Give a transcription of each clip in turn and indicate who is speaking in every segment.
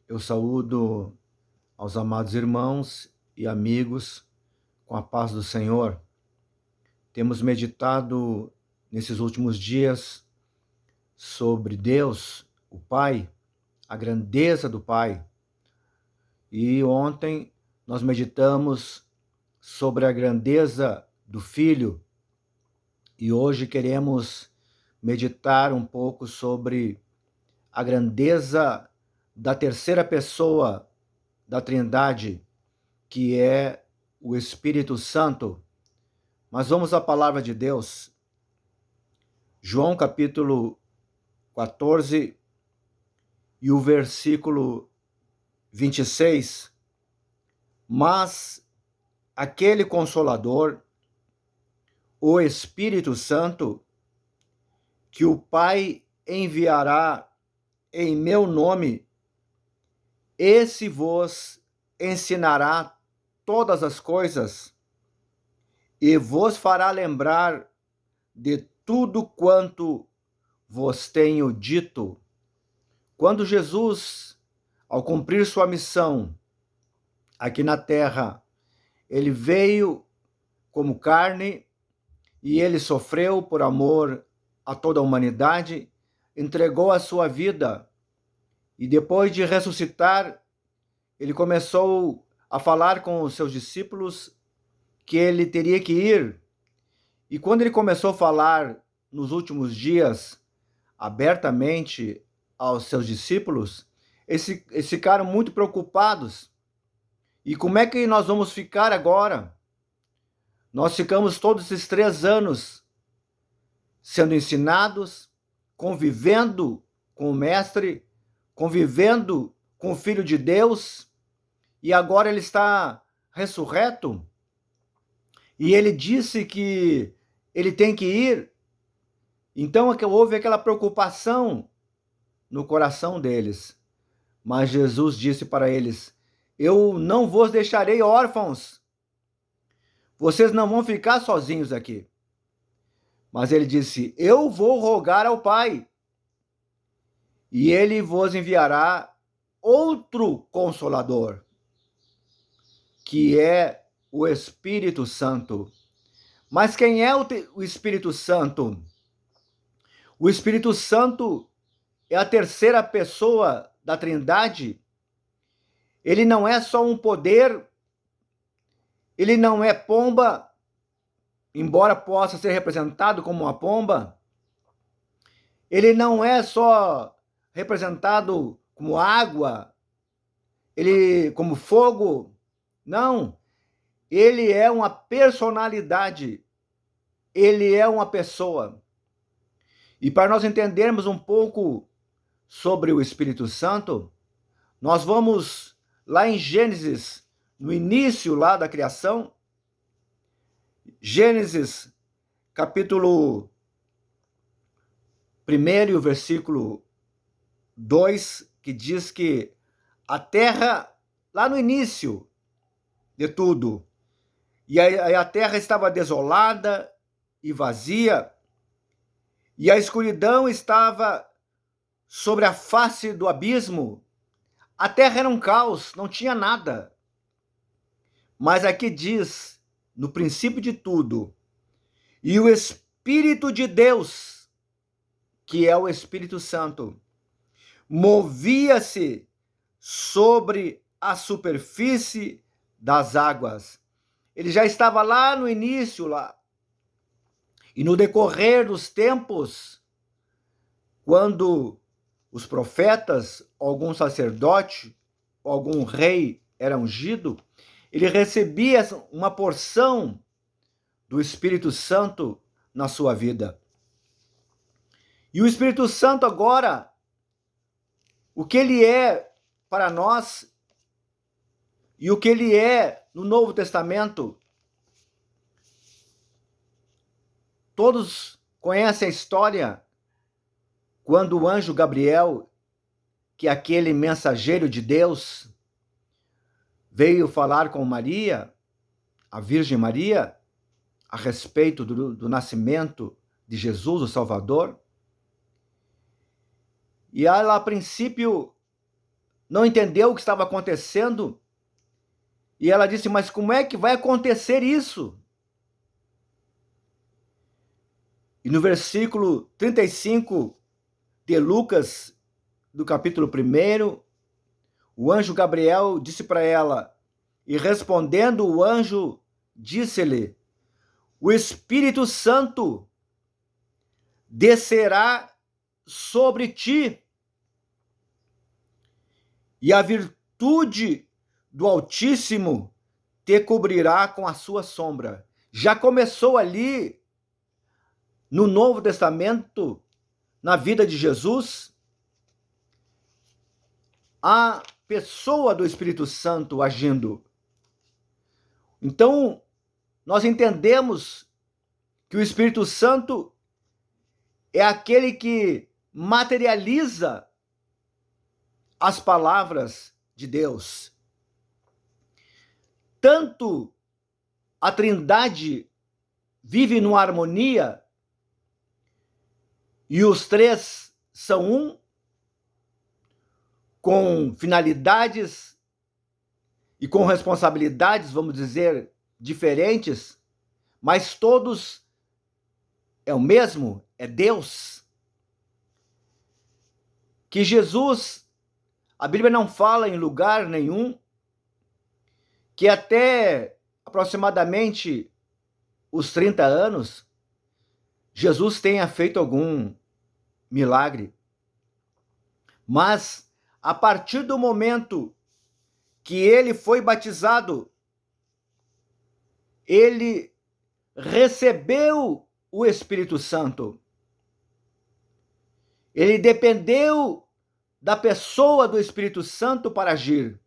Speaker 1: Eu saúdo aos amados irmãos e amigos com a paz do Senhor. Temos meditado nesses últimos dias sobre Deus, o Pai, a grandeza do Pai. E ontem nós meditamos sobre a grandeza do Filho e hoje queremos meditar um pouco sobre a grandeza da terceira pessoa da Trindade, que é o Espírito Santo. Mas vamos à palavra de Deus. João capítulo 14 e o versículo 26. Mas aquele Consolador, o Espírito Santo, que o Pai enviará em meu nome, esse vos ensinará todas as coisas e vos fará lembrar de tudo quanto vos tenho dito. Quando Jesus, ao cumprir sua missão aqui na terra, ele veio como carne e ele sofreu por amor a toda a humanidade, entregou a sua vida e depois de ressuscitar, ele começou a falar com os seus discípulos que ele teria que ir. E quando ele começou a falar nos últimos dias abertamente aos seus discípulos, eles ficaram muito preocupados. E como é que nós vamos ficar agora? Nós ficamos todos esses 3 anos sendo ensinados, convivendo com o Mestre, convivendo com o Filho de Deus, e agora ele está ressurreto. E ele disse que ele tem que ir. Então houve aquela preocupação no coração deles. Mas Jesus disse para eles: eu não vos deixarei órfãos. Vocês não vão ficar sozinhos aqui. Mas ele disse: eu vou rogar ao Pai, e ele vos enviará outro Consolador, que é o Espírito Santo. Mas quem é o Espírito Santo? O Espírito Santo é a terceira pessoa da Trindade. Ele não é só um poder, ele não é pomba, embora possa ser representado como uma pomba. Ele não é só representado como água, ele como fogo. Não, ele é uma personalidade, ele é uma pessoa. E para nós entendermos um pouco sobre o Espírito Santo, nós vamos lá em Gênesis, no início lá da criação, Gênesis capítulo 1 e o versículo 2, que diz que a terra, lá no início de tudo, e a terra estava desolada e vazia, e a escuridão estava sobre a face do abismo. A terra era um caos, não tinha nada. Mas aqui diz, no princípio de tudo, e o Espírito de Deus, que é o Espírito Santo, movia-se sobre a superfície das águas. Ele já estava lá no início, lá. E no decorrer dos tempos, quando os profetas, algum sacerdote, algum rei era ungido, ele recebia uma porção do Espírito Santo na sua vida. E o Espírito Santo agora, o que ele é para nós e o que ele é no Novo Testamento, todos conhecem a história quando o anjo Gabriel, que é aquele mensageiro de Deus, veio falar com Maria, a Virgem Maria, a respeito do nascimento de Jesus, o Salvador. E ela, a princípio, não entendeu o que estava acontecendo, e ela disse: mas como é que vai acontecer isso? E no versículo 35 de Lucas, do capítulo 1, o anjo Gabriel disse para ela, e respondendo o anjo, disse-lhe: o Espírito Santo descerá sobre ti, e a virtude do Altíssimo te cobrirá com a sua sombra. Já começou ali no Novo Testamento, na vida de Jesus, a pessoa do Espírito Santo agindo. Então, nós entendemos que o Espírito Santo é aquele que materializa as palavras de Deus. Tanto a Trindade vive numa harmonia e os três são um, com finalidades e com responsabilidades, vamos dizer, diferentes, mas todos é o mesmo, é Deus. Que Jesus, a Bíblia não fala em lugar nenhum que até aproximadamente os 30 anos, Jesus tenha feito algum milagre. Mas, a partir do momento que ele foi batizado, ele recebeu o Espírito Santo. Ele dependeu da pessoa do Espírito Santo para agir.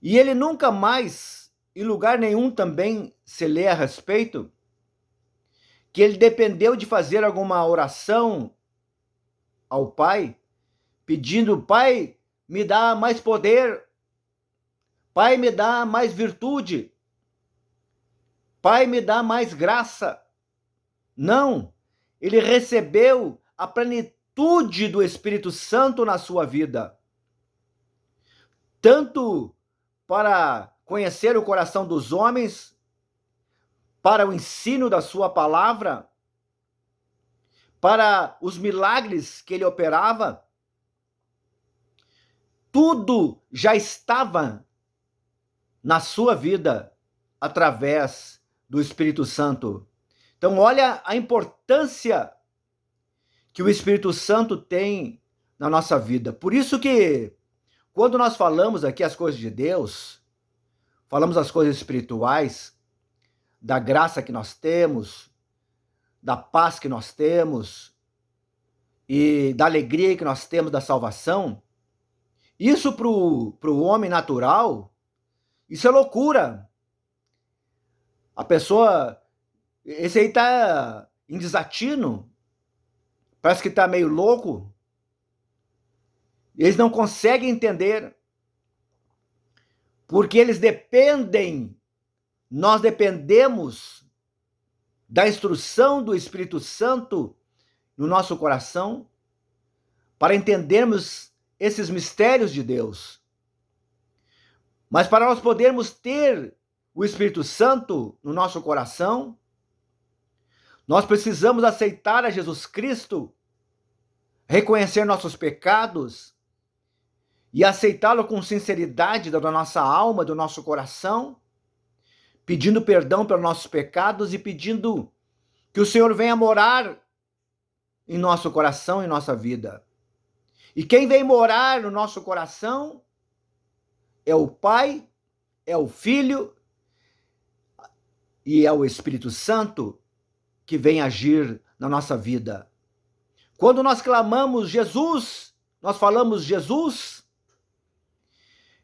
Speaker 1: E ele nunca mais, em lugar nenhum também se lê a respeito, que ele dependeu de fazer alguma oração ao Pai, pedindo: Pai, me dá mais poder, Pai, me dá mais virtude, Pai, me dá mais graça. Não, ele recebeu a plenitude do Espírito Santo na sua vida, tanto para conhecer o coração dos homens, para o ensino da sua palavra, para os milagres que ele operava. Tudo já estava na sua vida através do Espírito Santo. Então, olha a importância que o Espírito Santo tem na nossa vida. Por isso que, quando nós falamos aqui as coisas de Deus, falamos as coisas espirituais, da graça que nós temos, da paz que nós temos e da alegria que nós temos da salvação, isso para o homem natural, isso é loucura. A pessoa, esse aí está em desatino, parece que está meio louco. Eles não conseguem entender, porque eles dependem, nós dependemos da instrução do Espírito Santo no nosso coração para entendermos esses mistérios de Deus. Mas para nós podermos ter o Espírito Santo no nosso coração, nós precisamos aceitar a Jesus Cristo, reconhecer nossos pecados e aceitá-lo com sinceridade da nossa alma, do nosso coração, pedindo perdão pelos nossos pecados e pedindo que o Senhor venha morar em nosso coração, em nossa vida. E quem vem morar no nosso coração é o Pai, é o Filho e é o Espírito Santo que vem agir na nossa vida. Quando nós clamamos Jesus, nós falamos Jesus,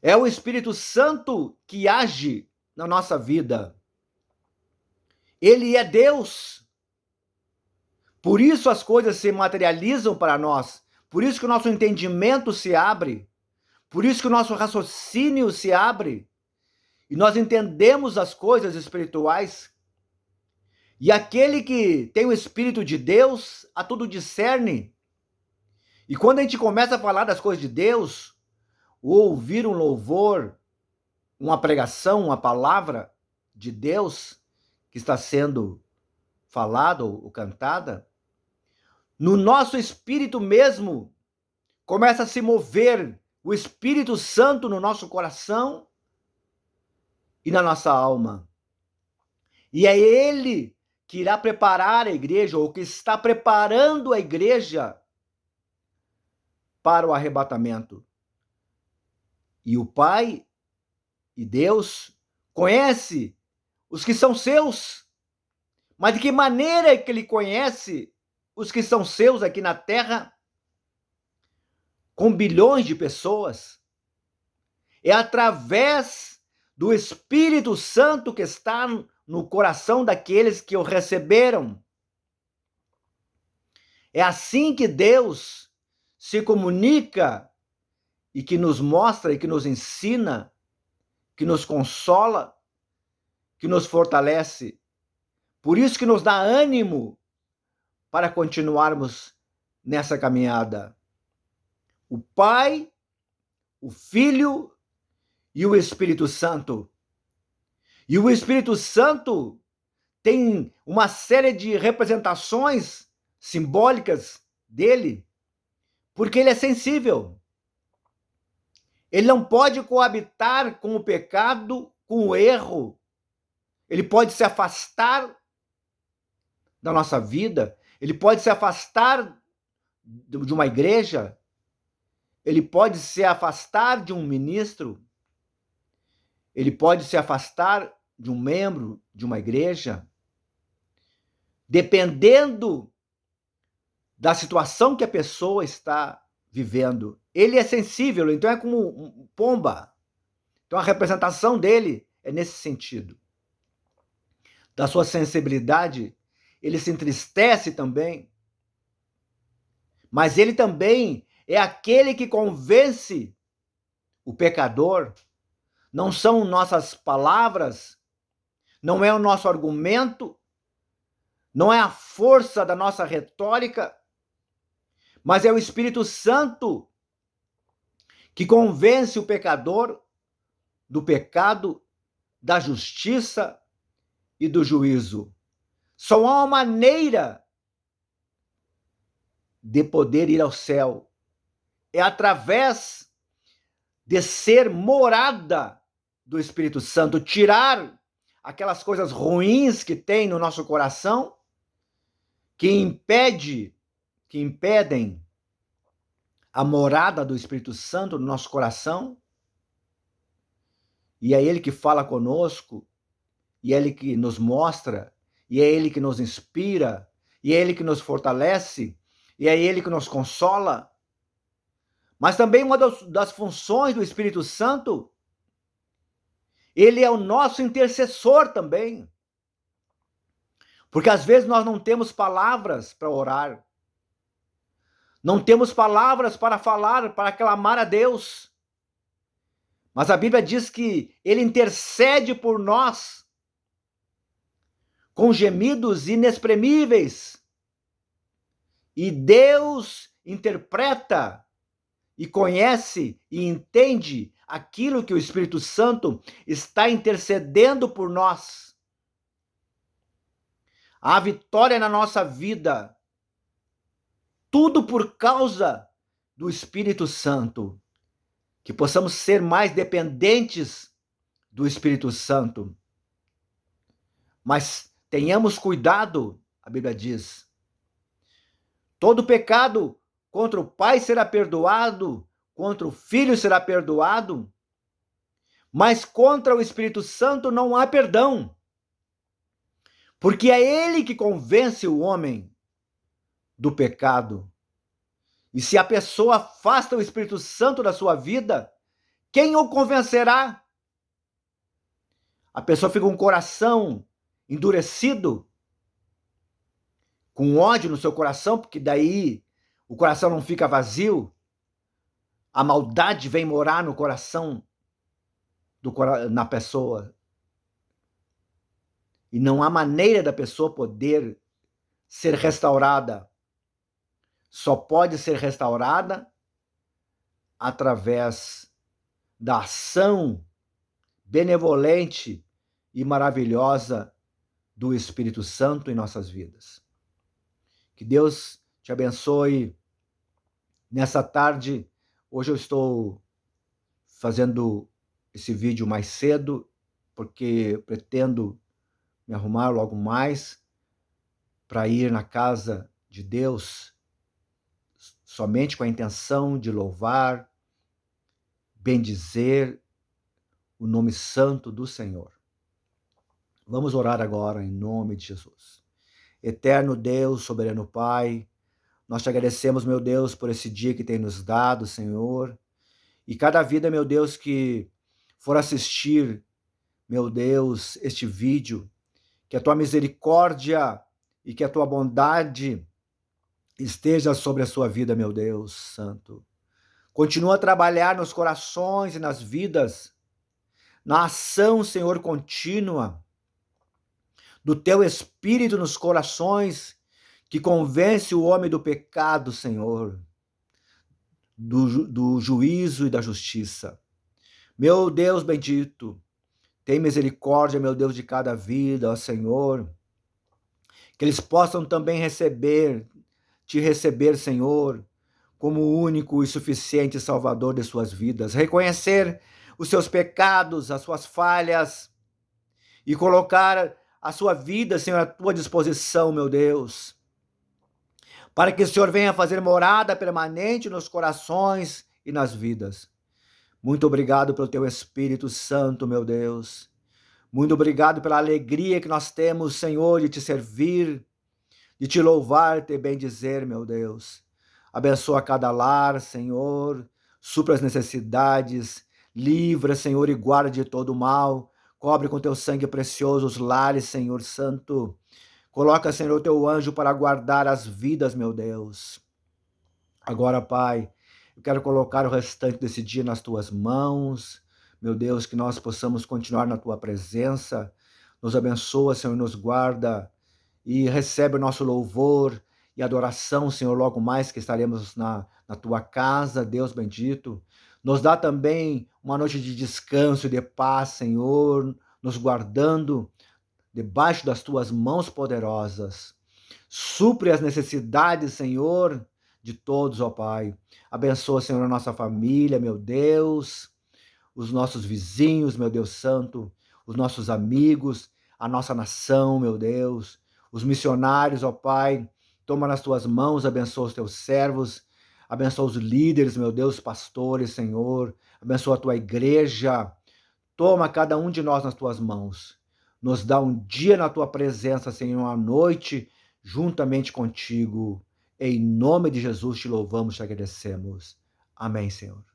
Speaker 1: é o Espírito Santo que age na nossa vida. Ele é Deus. Por isso as coisas se materializam para nós. Por isso que o nosso entendimento se abre. Por isso que o nosso raciocínio se abre. E nós entendemos as coisas espirituais. E aquele que tem o Espírito de Deus, a tudo discerne. E quando a gente começa a falar das coisas de Deus, ouvir um louvor, uma pregação, uma palavra de Deus que está sendo falada ou cantada, no nosso espírito mesmo começa a se mover o Espírito Santo no nosso coração e na nossa alma. E é Ele que irá preparar a igreja, ou que está preparando a igreja para o arrebatamento. E o Pai e Deus conhece os que são seus. Mas de que maneira é que Ele conhece os que são seus aqui na terra? Com bilhões de pessoas. É através do Espírito Santo que está no coração daqueles que o receberam. É assim que Deus se comunica e que nos mostra e que nos ensina, que nos consola, que nos fortalece. Por isso que nos dá ânimo para continuarmos nessa caminhada. O Pai, o Filho e o Espírito Santo. E o Espírito Santo tem uma série de representações simbólicas dele, porque ele é sensível. Ele não pode coabitar com o pecado, com o erro. Ele pode se afastar da nossa vida, ele pode se afastar de uma igreja, ele pode se afastar de um ministro, ele pode se afastar de um membro de uma igreja, dependendo da situação que a pessoa está vivendo. Ele é sensível, então é como um pomba. Então a representação dele é nesse sentido. Da sua sensibilidade, ele se entristece também, mas ele também é aquele que convence o pecador. Não são nossas palavras, não é o nosso argumento, não é a força da nossa retórica, mas é o Espírito Santo que convence o pecador do pecado, da justiça e do juízo. Só há uma maneira de poder ir ao céu. É através de ser morada do Espírito Santo, tirar aquelas coisas ruins que tem no nosso coração, que impedem a morada do Espírito Santo no nosso coração. E é Ele que fala conosco, e é Ele que nos mostra, e é Ele que nos inspira, e é Ele que nos fortalece, e é Ele que nos consola. Mas também uma das funções do Espírito Santo, ele é o nosso intercessor também. Porque às vezes nós não temos palavras para orar. Não temos palavras para falar, para clamar a Deus. Mas a Bíblia diz que ele intercede por nós com gemidos inexprimíveis. E Deus interpreta e conhece e entende aquilo que o Espírito Santo está intercedendo por nós. A vitória na nossa vida, tudo por causa do Espírito Santo. Que possamos ser mais dependentes do Espírito Santo. Mas tenhamos cuidado, a Bíblia diz. Todo pecado contra o Pai será perdoado, contra o Filho será perdoado, mas contra o Espírito Santo não há perdão. Porque é ele que convence o homem do pecado. E se a pessoa afasta o Espírito Santo da sua vida, quem o convencerá? A pessoa fica com o coração endurecido, com ódio no seu coração, porque daí o coração não fica vazio. A maldade vem morar no coração na pessoa. E não há maneira da pessoa poder ser restaurada. Só pode ser restaurada através da ação benevolente e maravilhosa do Espírito Santo em nossas vidas. Que Deus te abençoe nessa tarde. Hoje eu estou fazendo esse vídeo mais cedo, porque pretendo me arrumar logo mais para ir na casa de Deus, somente com a intenção de louvar, bendizer o nome santo do Senhor. Vamos orar agora em nome de Jesus. Eterno Deus, soberano Pai, nós te agradecemos, meu Deus, por esse dia que tem nos dado, Senhor, e cada vida, meu Deus, que for assistir, meu Deus, este vídeo, que a tua misericórdia e que a tua bondade esteja sobre a sua vida, meu Deus Santo. Continua a trabalhar nos corações e nas vidas, na ação, Senhor, contínua, do teu Espírito nos corações, que convence o homem do pecado, Senhor, do juízo e da justiça. Meu Deus bendito, tem misericórdia, meu Deus, de cada vida, ó Senhor, que eles possam também te receber, Senhor, como o único e suficiente Salvador de suas vidas, reconhecer os seus pecados, as suas falhas, e colocar a sua vida, Senhor, à tua disposição, meu Deus, para que o Senhor venha fazer morada permanente nos corações e nas vidas. Muito obrigado pelo teu Espírito Santo, meu Deus. Muito obrigado pela alegria que nós temos, Senhor, de te servir, de te louvar, te bendizer, meu Deus. Abençoa cada lar, Senhor, supra as necessidades, livra, Senhor, e guarda de todo mal. Cobre com teu sangue precioso os lares, Senhor Santo. Coloca, Senhor, o teu anjo para guardar as vidas, meu Deus. Agora, Pai, eu quero colocar o restante desse dia nas tuas mãos. Meu Deus, que nós possamos continuar na tua presença. Nos abençoa, Senhor, nos guarda e recebe o nosso louvor e adoração, Senhor, logo mais que estaremos na tua casa, Deus bendito. Nos dá também uma noite de descanso e de paz, Senhor, nos guardando debaixo das tuas mãos poderosas. Supre as necessidades, Senhor, de todos, ó Pai. Abençoa, Senhor, a nossa família, meu Deus, os nossos vizinhos, meu Deus Santo, os nossos amigos, a nossa nação, meu Deus, os missionários, ó Pai. Toma nas tuas mãos, abençoa os teus servos, abençoa os líderes, meu Deus, pastores, Senhor, abençoa a tua igreja. Toma cada um de nós nas tuas mãos. Nos dá um dia na tua presença, Senhor, uma noite juntamente contigo. Em nome de Jesus te louvamos, te agradecemos. Amém, Senhor.